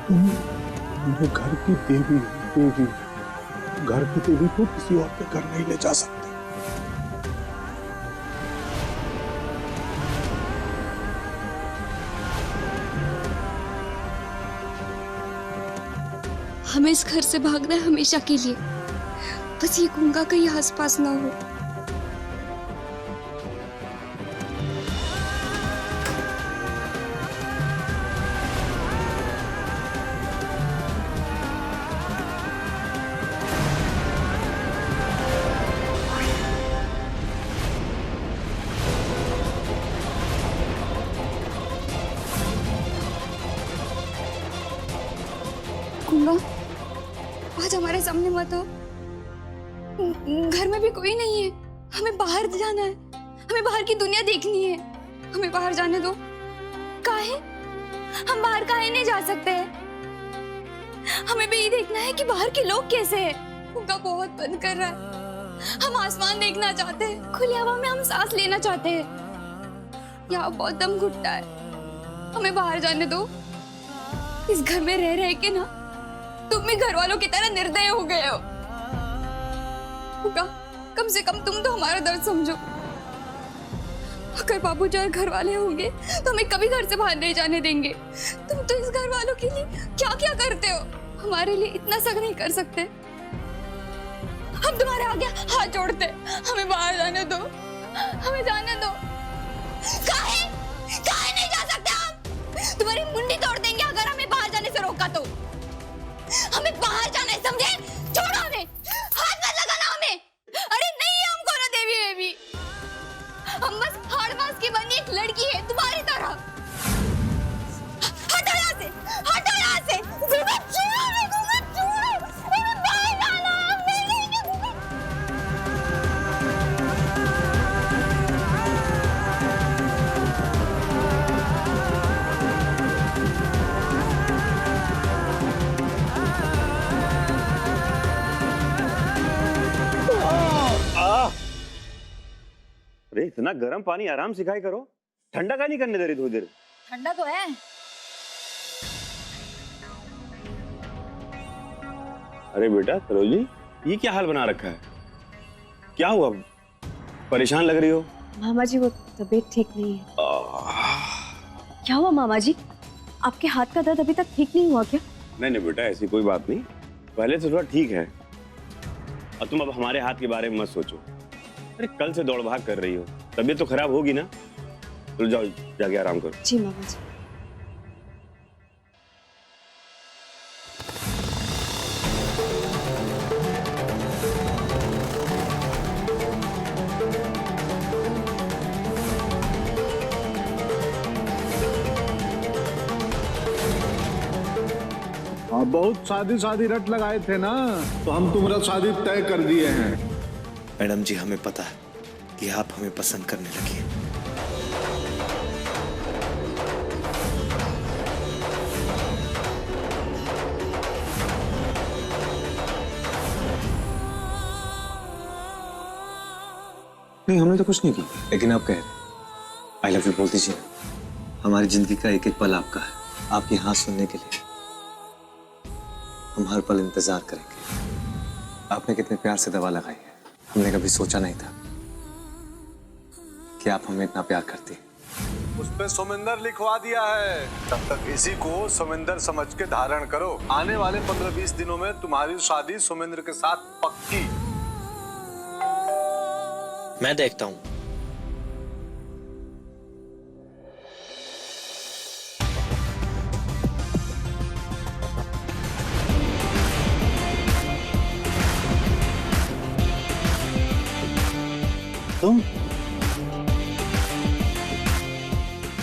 तुम घर की देवी हो, देवी। घर की देवी को किसी और के घर नहीं ले जा सकते। हमें इस घर से भागना है हमेशा के लिए। बस ये गंगा कहीं आसपास ना हो। गंगा, आज हमारे सामने मत आओ। घर में भी कोई नहीं है। हमें बाहर जाना है। हमें बाहर की दुनिया देखनी है। हमें बाहर जाने दो। काहे? हम बाहर काहे नहीं जा सकते? हमें भी ये देखना है कि बाहर के लोग कैसे हैं। उनका बहुत मन कर रहा है। हम आसमान देखना चाहते हैं। खुली हवा में हम सांस लेना चाहते हैं। यहाँ बहुत दम घुटता है। हमें बाहर जाने दो। इस घर में रह रह के ना तुम भी घर वालों की तरह निर्दय हो गए हो। कम से कम तुम तो हमारा दर्द समझो। अगर बाबूजी और घर वाले होंगे तो हमें कभी घर से बाहर नहीं जाने देंगे। तुम तो इस घर वालों के लिए क्या क्या करते हो। हमारे लिए इतना सख्त नहीं कर सकते। हम तुम्हारे आगे हाथ जोड़ते। हमें बाहर जाने दो। हमें जाने दो। काहे? काहे नहीं जा सकते हम? तुम्हारी मुंडी तोड़ देंगे अगर हमें बाहर जाने से रोका तो। हमें बाहर जाना है, समझे? छोड़ो हमें। हाथ मत लगाना हमें। अरे नहीं, हम कोनो देवी वेवी। हम बस हाड़वास की बनी एक लड़की है तुम्हारी तरह। हटो यहाँ से। हटो यहाँ से। गुगा छोड़ो हमें, गुगा छोड़ो। हमें बाहर जाना है, हम नहीं रहेंगे गुगा। अरे इतना गर्म पानी आराम से खाया करो। ठंडा का नहीं करने दे रही थोड़ी देर? ठंडा तो है। अरे बेटा सरोजी, ये क्या हाल बना रखा है? क्या हुआ? परेशान लग रही हो। मामा जी वो तबीयत ठीक नहीं है। क्या हुआ मामा जी? आपके हाथ का दर्द अभी तक ठीक नहीं हुआ क्या? नहीं नहीं बेटा, ऐसी कोई बात नहीं। पहले से थोड़ा ठीक है। और तुम अब हमारे हाथ के बारे में मत सोचो। अरे कल से दौड़ भाग कर रही हो, तबीयत तो खराब होगी ना। तो जाओ जाके आराम करो। जी मामा जी। आप बहुत शादी शादी रट लगाए थे ना, तो हम तुम्हारा शादी तय कर दिए हैं। मैडम जी, हमें पता है कि आप हमें पसंद करने लगी हैं। नहीं, हमने तो कुछ नहीं किया, लेकिन आप कह रहे आई लव यू बोल दीजिए। हमारी जिंदगी का एक एक पल आपका है। आपकी हाँ सुनने के लिए हम हर पल इंतजार करेंगे। आपने कितने प्यार से दवा लगाई है। हमने कभी सोचा नहीं था कि आप हमें इतना प्यार करती हैं। उस पे सोमिंदर लिखवा दिया है। तब तक इसी को सोमिंदर समझ के धारण करो। आने वाले 15-20 दिनों में तुम्हारी शादी सोमिंदर के साथ पक्की। मैं देखता हूँ। तुम?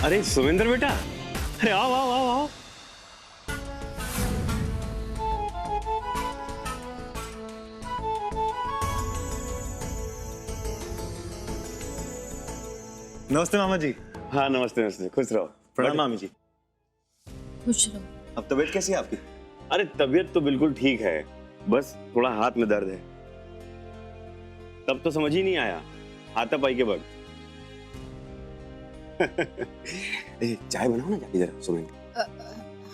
अरे सुमिंदर बेटा, अरे आओ आओ आओ आओ। नमस्ते मामा जी। हाँ नमस्ते नमस्ते, खुश रहो। प्रणाम मामी जी। खुश रहो। अब तबीयत कैसी है आपकी? अरे तबीयत तो बिल्कुल ठीक है, बस थोड़ा हाथ में दर्द है। तब तो समझ ही नहीं आया हाथापाई के वक्त। चाय बनाओ ना जाके जरा सुमिंदर।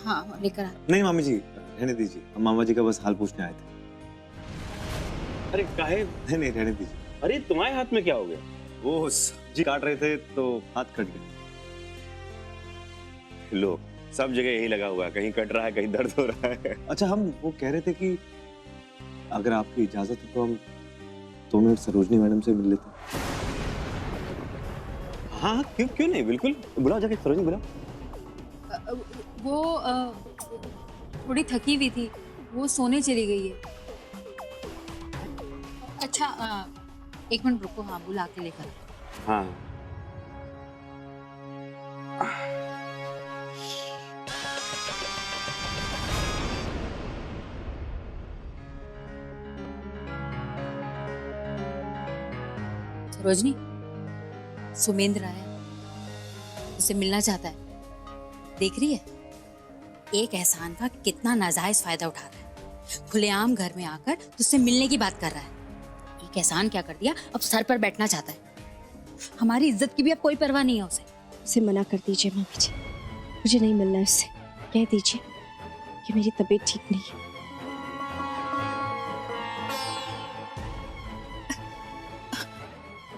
हाँ लेकर आ। नहीं मामी जी रहने दीजिए, हम मामा जी का बस हाल पूछने आए थे। अरे काहे? नहीं नहीं रहने दीजिए। अरे तुम्हारे हाथ में क्या हो गया? वो जी काट रहे थे तो हाथ कट गया। लो सब जगह यही लगा हुआ है, कहीं कट रहा है कहीं दर्द हो रहा है। अच्छा हम वो कह रहे थे कि अगर आपकी इजाजत हो तो हम 2 मिनट सरोजनी मैडम से मिल लेते। हाँ क्यों क्यों नहीं, बिल्कुल बुलाओ, जाके सरोजनी बुलाओ। वो थोड़ी थकी हुई थी, वो सोने चली गई है। अच्छा 1 मिनट रुको, हाँ बुला के लेकर। हाँ सरोजनी, सुमेंद्र आया, उससे मिलना चाहता है। देख रही है एक एहसान का कितना नाजायज फायदा उठा रहा है। खुलेआम घर में आकर तुझसे मिलने की बात कर रहा है। एक एहसान क्या कर दिया, अब सर पर बैठना चाहता है। हमारी इज्जत की भी अब कोई परवाह नहीं है उसे। उसे मना कर दीजिए मामी जी, मुझे नहीं मिलना है उससे। कह दीजिए कि मेरी तबीयत ठीक नहीं है।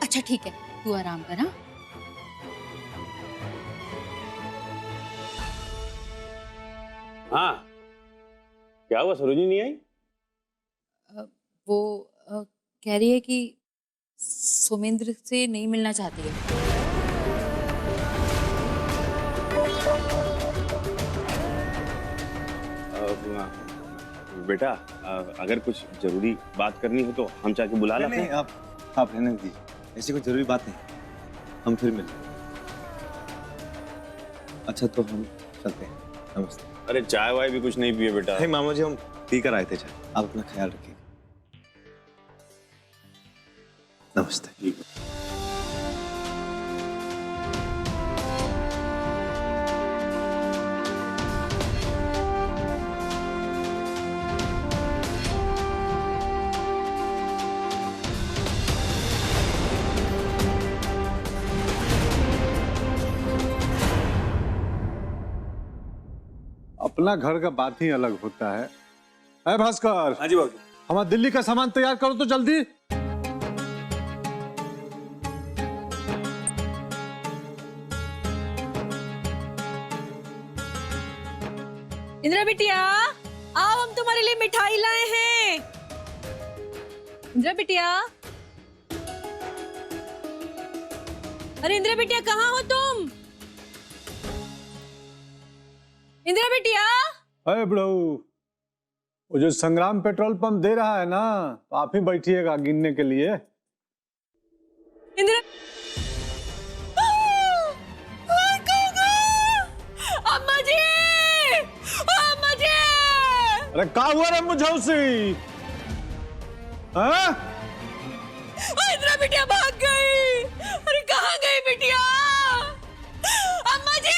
अच्छा ठीक है, तू आराम कर। हाँ हाँ क्या हुआ, सरोजनी नहीं आई? वो कह रही है कि सुमेंद्र से नहीं मिलना चाहती है। बेटा अगर कुछ जरूरी बात करनी हो तो हम चाहे बुला लेते नहीं हैं। आप रहने दीजिए, ऐसी कोई जरूरी बात नहीं, हम फिर मिलेंगे। अच्छा तो हम चलते हैं, नमस्ते। अरे चाय वाय भी कुछ नहीं पिए बेटा? नहीं मामा जी हम पी कर आए थे चाय, आप अपना ख्याल रखिएगा। नमस्ते। अपना घर का बात ही अलग होता है। अरे भास्कर, हाँ जी बाबू। हमारा दिल्ली का सामान तैयार करो तो जल्दी। इंदिरा बिटिया, आओ हम तुम्हारे लिए मिठाई लाए हैं। इंदिरा बिटिया, अरे इंदिरा बिटिया कहाँ हो तुम? इंदिरा बिटिया, अरे बड़ू, वो जो संग्राम पेट्रोल पंप दे रहा है ना, तो आप ही बैठिएगा गिनने के लिए। इंदिरा, अम्मा जी, अम्मा जी। अरे का हुआ रे मुझौसी? हाँ? इंदिरा बिटिया भाग गई। अरे कहाँ गई बिटिया? अम्मा जी,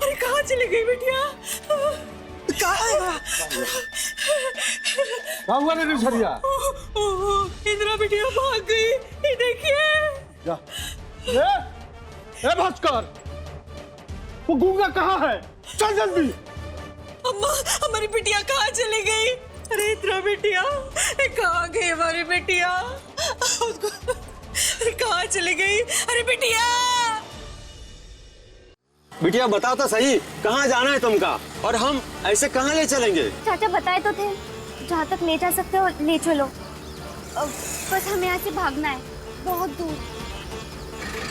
अरे कहाँ चली गई बिटिया? का हुआ रे निछरिया? इंदिरा बिटिया भाग गई, ये देखिए। जा। ए भास्कर, वो गूंगा कहाँ है? चल जल्दी। अम्मा, हमारी बिटिया कहाँ चली गई? अरे इंदिरा बिटिया, कहाँ गई हमारी बिटिया? अरे कहाँ चली गई? अरे बिटिया, बिटिया बताओ तो सही, कहाँ जाना है तुमका? और हम ऐसे कहाँ ले चलेंगे? चाचा बताए तो थे, जहाँ तक ले जा सकते हो ले चलो। बस हमें यहाँ से भागना है, बहुत दूर।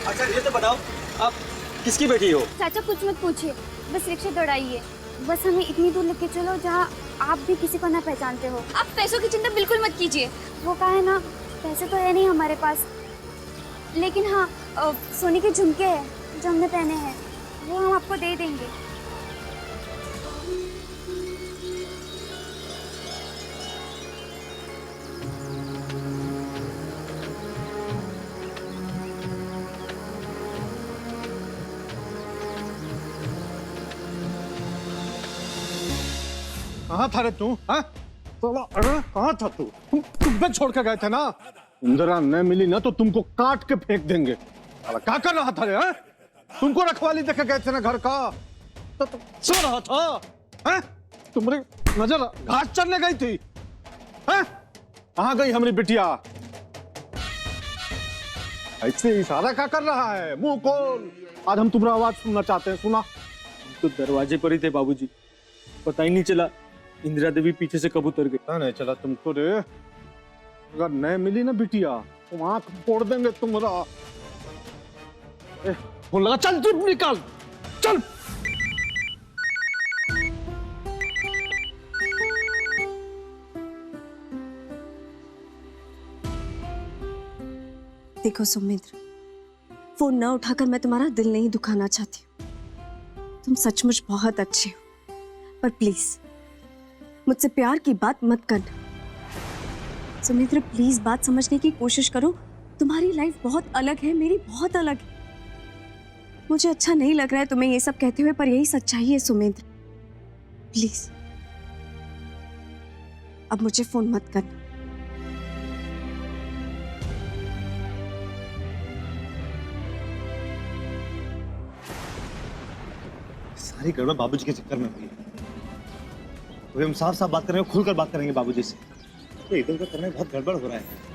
अच्छा ये तो बताओ, आप किसकी बेटी हो? चाचा कुछ मत पूछिए, बस रिक्शा दौड़ाइए। बस हमें इतनी दूर लेके चलो जहाँ आप भी किसी को ना पहचानते हो। आप पैसों की चिंता बिल्कुल मत कीजिए। वो कहा है ना, पैसे तो है नहीं हमारे पास, लेकिन हाँ सोने के झुमके हैं जो हमने पहने हैं, वो हम आपको दे देंगे। कहाँ था रे तू? हाँ? अरे कहाँ था तू? तुम छोड़ के गए थे ना। इंदिरा न मिली ना तो तुमको काट के फेंक देंगे। साला क्या कर रहा था रे? हाँ? तुमको रखवाली देखे गए थे ना घर का, तो तुम सो रहा था? हैं? तुम्हारी नजर घास चढ़ने गई थी? हैं? कहाँ गई हमारी बिटिया? ऐसे इशारा क्या कर रहा है? मुंह खोल, आज हम तुम्हारा आवाज सुनना चाहते हैं। सुना? तो दरवाजे पर ही थे बाबूजी, पता ही नहीं चला इंदिरा देवी पीछे से कब उतर गई। पता नहीं चला तुमको रे। अगर नहीं मिली ना बिटिया तो आंख फोड़ देंगे तुम्हारा। फोन लगा, चल जीप निकाल, चल। देखो सुमित्र, फोन न उठाकर मैं तुम्हारा दिल नहीं दुखाना चाहती हूँ। तुम सचमुच बहुत अच्छे हो, पर प्लीज मुझसे प्यार की बात मत करना। सुमित्र प्लीज बात समझने की कोशिश करो। तुम्हारी लाइफ बहुत अलग है, मेरी बहुत अलग है। मुझे अच्छा नहीं लग रहा है तुम्हें ये सब कहते हुए, पर यही सच्चाई है सुमित्र। प्लीज अब मुझे फोन मत करना। सारी गड़बड़ बाबूजी के चक्कर में हुई है। तो हम साफ साफ बात करेंगे, खुलकर बात करेंगे बाबूजी से। तो इधर उधर करने में बहुत गड़बड़ हो रहा है।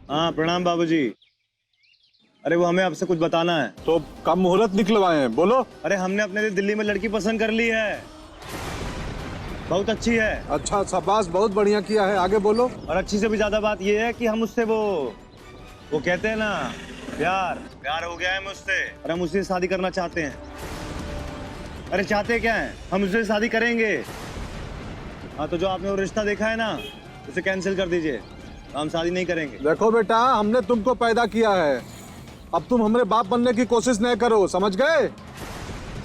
हाँ प्रणाम बाबूजी। अरे वो हमें आपसे कुछ बताना है। तो कब मुहूर्त निकलवाए हैं, बोलो। अरे हमने अपने लिए दिल्ली में लड़की पसंद कर ली है, बहुत अच्छी है। अच्छा, शाबाश, बहुत बढ़िया किया है, आगे बोलो। और अच्छी से भी ज्यादा बात ये है कि हम उससे वो कहते हैं ना, प्यार हो गया है हमें उससे, और हम उससे शादी करना चाहते हैं। अरे चाहते क्या है, हम उससे शादी करेंगे। हाँ तो जो आपने वो रिश्ता देखा है ना, उसे कैंसिल कर दीजिए, हम शादी नहीं करेंगे। देखो बेटा, हमने तुमको पैदा किया है, अब तुम हमारे बाप बनने की कोशिश नहीं करो, समझ गए?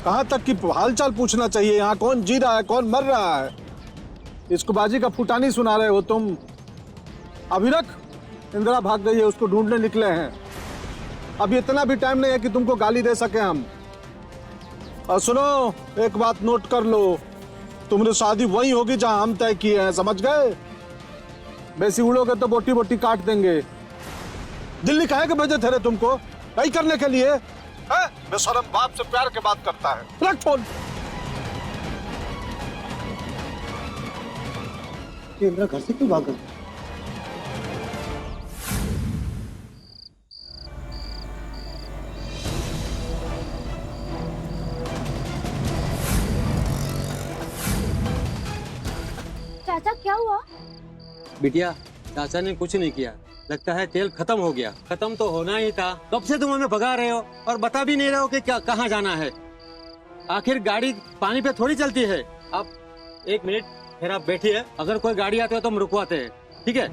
कहाँ तक कि हालचाल पूछना चाहिए, यहाँ कौन जी रहा है कौन मर रहा है, इसको बाजी का फुटानी सुना रहे हो तुम। अभिरख, इंदिरा भाग गई है, उसको ढूंढने निकले हैं। अभी इतना भी टाइम नहीं है कि तुमको गाली दे सके हम। और सुनो, एक बात नोट कर लो, तुम्हारी शादी वही होगी जहां हम तय किए हैं, समझ गए? वैसी उड़ोगे तो बोटी बोटी काट देंगे। दिल्ली काहे के भेजे थे रे तुमको? कहीं करने के लिए? बेशरम बाप से प्यार के बात करता है। रख फोन। इंदिरा घर से क्यों भाग गई? चाचा क्या हुआ? बिटिया, चाचा ने कुछ नहीं किया, लगता है तेल खत्म हो गया। खत्म तो होना ही था, कब से तुम हमें भगा रहे हो और बता भी नहीं रहे हो कि क्या कहाँ जाना है। आखिर गाड़ी पानी पे थोड़ी चलती है। अब 1 मिनट फिर आप बैठिए, अगर कोई गाड़ी आती है तो हम रुकवाते हैं, ठीक है?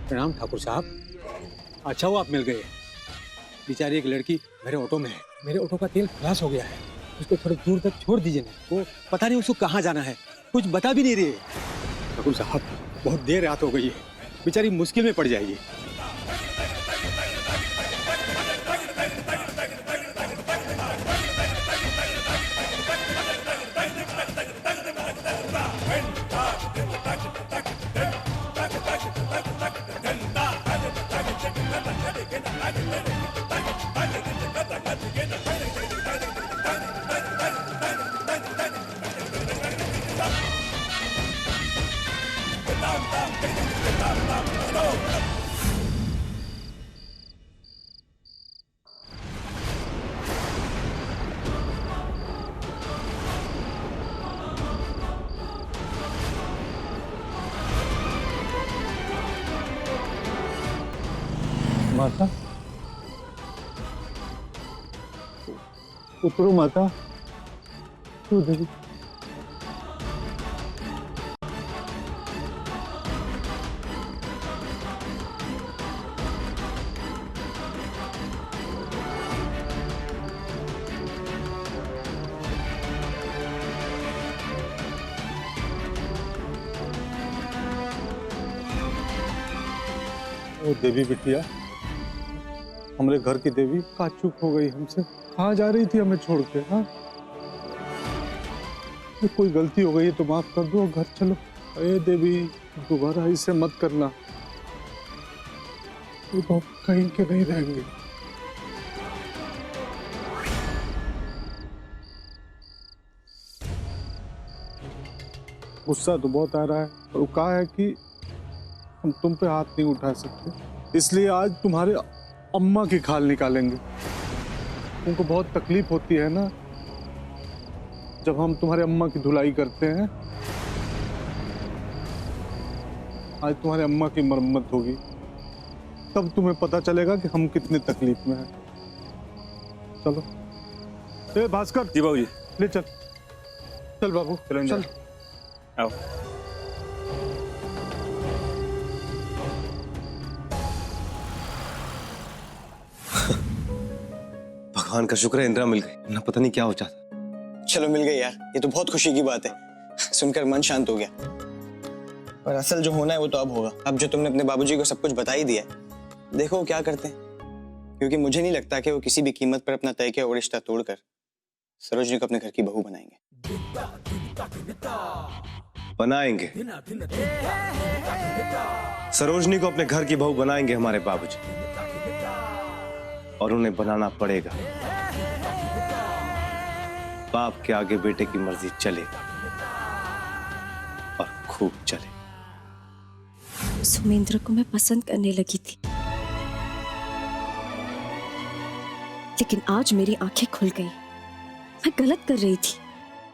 प्रणाम ठाकुर साहब, अच्छा हुआ आप मिल गए। बेचारी एक लड़की मेरे ऑटो में है, मेरे ऑटो का तेल खलास हो गया है, उसको थोड़ी दूर तक छोड़ दीजिए ना। वो पता नहीं उसको कहाँ जाना है, कुछ बता भी नहीं रही है। ठाकुर साहब, बहुत देर रात हो गई है, बेचारी मुश्किल में पड़ जाएगी। माता, उतरो माता, तू देवी। ओ देवी बिटिया, हमारे घर की देवी, का चूक हो गई हमसे? कहाँ जा रही थी हमें छोड़ के? हाँ, कोई गलती हो गई है तो माफ कर दो, घर चलो। अरे देवी, दोबारा ऐसे मत करना, ये तो कहीं के नहीं रहेंगे। गुस्सा तो बहुत आ रहा है, पर वो कहा है कि हम तुम पे हाथ नहीं उठा सकते, इसलिए आज तुम्हारे अम्मा की खाल निकालेंगे। तुमको बहुत तकलीफ होती है ना जब हम तुम्हारे अम्मा की धुलाई करते हैं। आज तुम्हारे अम्मा की मरम्मत होगी, तब तुम्हें पता चलेगा कि हम कितने तकलीफ में हैं। चलो। ए भास्कर। जी बाबूजी। ले चल, चल बाबू, चल। आओ। भगवान का शुक्र है इंदिरा मिल गई, ना पता नहीं क्या हो जाता। चलो मिल गई यार, ये तो बहुत खुशी की बात है। सुनकर मन शांत हो गया। और असल जो होना है वो तो अब होगा। अब जो तुमने अपने बाबूजी को सब कुछ बता ही दिया है, देखो वो क्या करते हैं। क्योंकि मुझे नहीं लगता कि वो किसी भी कीमत पर अपना तय किया हुआ रिश्ता तोड़कर सरोजनी को अपने घर की बहू बनाएंगे। बनाएंगे, सरोजनी को अपने घर की बहू बनाएंगे हमारे बाबूजी, और उन्हें बनाना पड़ेगा। बाप के आगे बेटे की मर्जी चलेगा, और खूब चले। सुमेंद्र को मैं पसंद करने लगी थी, लेकिन आज मेरी आंखें खुल गई। मैं गलत कर रही थी,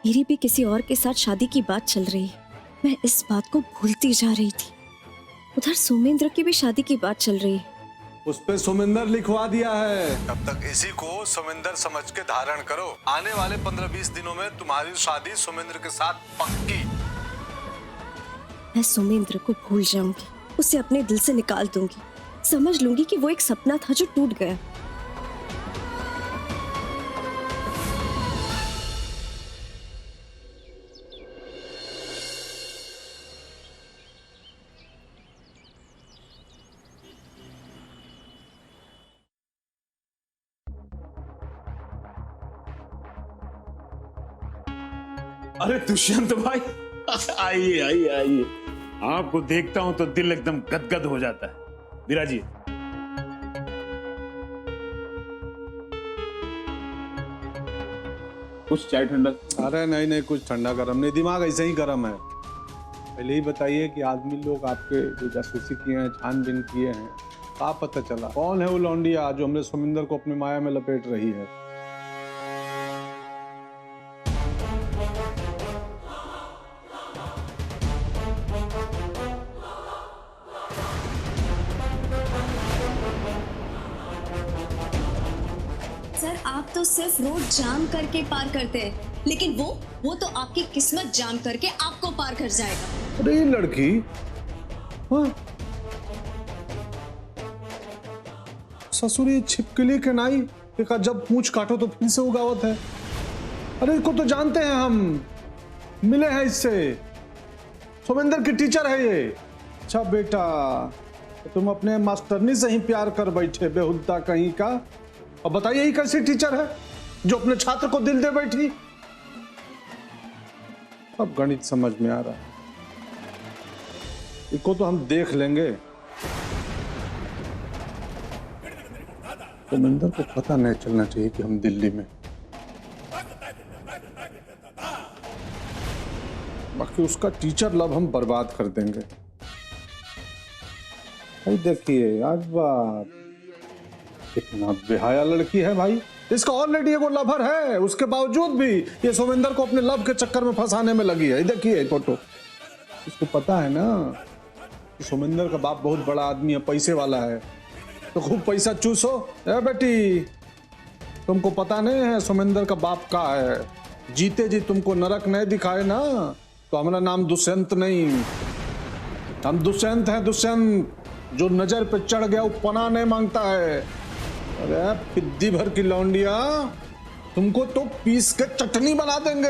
मेरी भी किसी और के साथ शादी की बात चल रही है। मैं इस बात को भूलती जा रही थी। उधर सुमेंद्र की भी शादी की बात चल रही है। उस पे सुमेंद्र लिखवा दिया है। तब तक इसी को सुमेंद्र समझ के धारण करो। आने वाले 15-20 दिनों में तुम्हारी शादी सुमेंद्र के साथ पक्की। मैं सुमेंद्र को भूल जाऊंगी, उसे अपने दिल से निकाल दूंगी, समझ लूंगी कि वो एक सपना था जो टूट गया। अरे दुष्यंत भाई, आइए आइए आइए। आपको देखता हूं तो दिल एकदम गदगद हो जाता है। विराजिए। कुछ चाय ठंडा? अरे नहीं नहीं, कुछ ठंडा गरम नहीं, दिमाग ऐसे ही गरम है। पहले ही बताइए कि आदमी लोग आपके जो जासूसी किए हैं, छानबीन किए हैं, क्या पता चला कौन है वो लौंडिया जो हमने सुमिंदर को अपनी माया में लपेट रही है? सर, आप तो सिर्फ रोड जाम करके पार करते हैं, लेकिन वो तो आपकी किस्मत जाम करके आपको पार कर जाएगा। अरे ये लड़की, हाँ, ससुरी छिपकली के नाई देखा, जब पूंछ काटो तो फिर से उगावत है। अरे इसको तो जानते हैं हम, मिले हैं इससे, सुमेंद्र की टीचर है ये। अच्छा बेटा, तुम अपने मास्टरनी से ही प्यार कर बैठे, बेहुदा कहीं का। अब बताइए ये कैसी टीचर है जो अपने छात्र को दिल दे बैठी? अब गणित समझ में आ रहा है। इसको तो हम देख लेंगे। सुमेंद्र को पता नहीं चलना चाहिए कि हम दिल्ली में। बाकी उसका टीचर लव हम बर्बाद कर देंगे। भाई देखिए आज बात, कितना बेहाया लड़की है भाई। इसका ऑलरेडी एगो लवर है, उसके बावजूद भी ये सुमेंद्र को अपने लव के चक्कर में फंसाने में लगी है। देखिए फोटो, इसको पता है ना कि सुमेंद्र का बाप बहुत बड़ा आदमी है, पैसे वाला है, तो खूब पैसा चूसो। ए बेटी, तुमको पता नहीं है सुमेंद्र का बाप का है? जीते जी तुमको नरक नहीं दिखाए ना, तो हमारा नाम दुष्यंत नहीं, हम दुष्यंत हैं। दुष्यंत जो नजर पे चढ़ गया वो पनाह नहीं मांगता है। अरे पिद्दी भर की लौंडिया, तुमको तो पीस के चटनी बना देंगे।